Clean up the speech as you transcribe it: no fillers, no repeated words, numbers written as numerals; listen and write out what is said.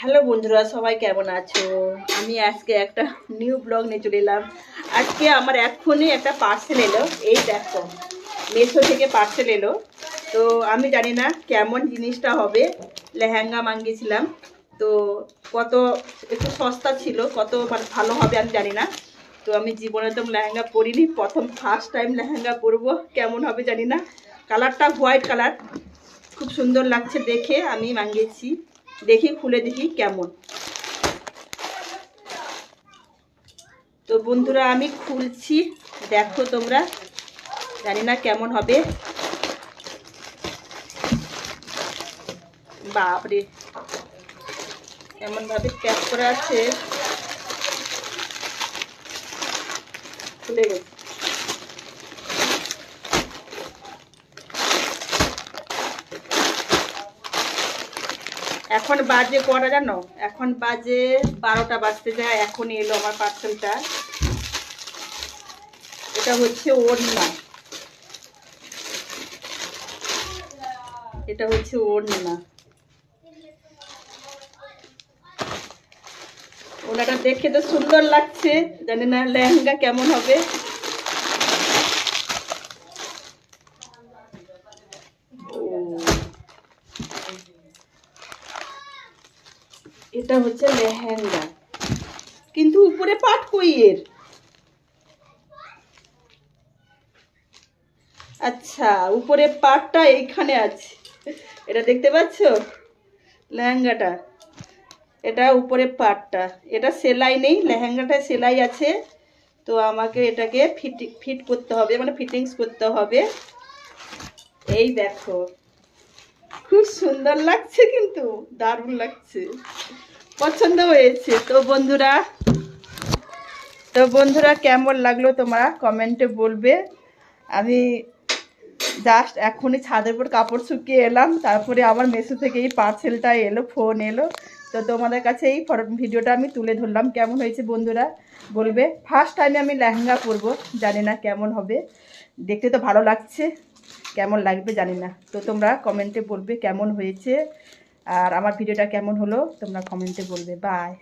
Hello বন্ধুরা, সবাই কেমন আছো? আমি আজকে একটা নিউ ব্লগ নিয়ে চলে এলাম। আজকে আমার এক্ষুনি একটা পার্সেল এলো। এই দেখো, মেশো থেকে পার্সেল এলো। তো আমি জানি না কেমন জিনিসটা হবে। লেহেঙ্গা মাঙ্গিয়েছিলাম, তো কত একটু সস্তা ছিল, কত মানে ভালো হবে আমি জানি না। তো আমি জীবনে তো লেহেঙ্গা পরিনি, ফার্স্ট টাইম লেহেঙ্গা পরবো। কেমন হবে জানি না। কালারটা হোয়াইট কালার, খুব সুন্দর লাগছে দেখে। আমি মাঙ্গিয়েছি, দেখি খুলে দেখি কেমন। তো বন্ধুরা আমি খুলছি, দেখো তোমরা, জানি না কেমন হবে। বাপরে, এমন ভাবে প্যাক করা আছে, খুলে গেছে। এখন বাজে কটা জানো? এখন বাজে 12টা বাজতে যায়। এখন এলো আমার পার্সেলটা। এটা হচ্ছে ওড়না, এটা হচ্ছে ওড়না। ওড়নাটা দেখে তো সুন্দর লাগছে, জানি না লেহেঙ্গা কেমন হবে। এটা হচ্ছে লেহেঙ্গা, কিন্তু উপরে পাট কই এর? আচ্ছা, উপরে পাটটা এইখানে আছে, এটা দেখতে পাচ্ছ লেহেঙ্গাটা। এটা উপরে পাটটা, এটা সেলাই নেই, লেহেঙ্গাটা সেলাই আছে। তো আমাকে এটাকে ফিট করতে হবে, মানে ফিটিংস করতে হবে। এই দেখো, খুব সুন্দর লাগছে, কিন্তু দারুণ লাগছে, পছন্দ হয়েছে। তো বন্ধুরা কেমন লাগলো তোমরা কমেন্টে বলবে। আমি জাস্ট এখনই ছাদের উপর কাপড় শুকিয়ে এলাম, তারপরে আমার মেসো থেকে এই পার্সেলটা এলো, ফোন এলো। তো তোমাদের কাছে এই ভিডিওটা আমি তুলে ধরলাম। কেমন হয়েছে বন্ধুরা বলবে। ফার্স্ট টাইমে আমি লেহেঙ্গা পরবো, জানি না কেমন হবে। দেখতে তো ভালো লাগছে, কেমন লাগবে জানি না। তো তোমরা কমেন্টে বলবে কেমন হয়েছে, আর আমার ভিডিওটা কেমন হলো তোমরা কমেন্টে বলবে। বাই।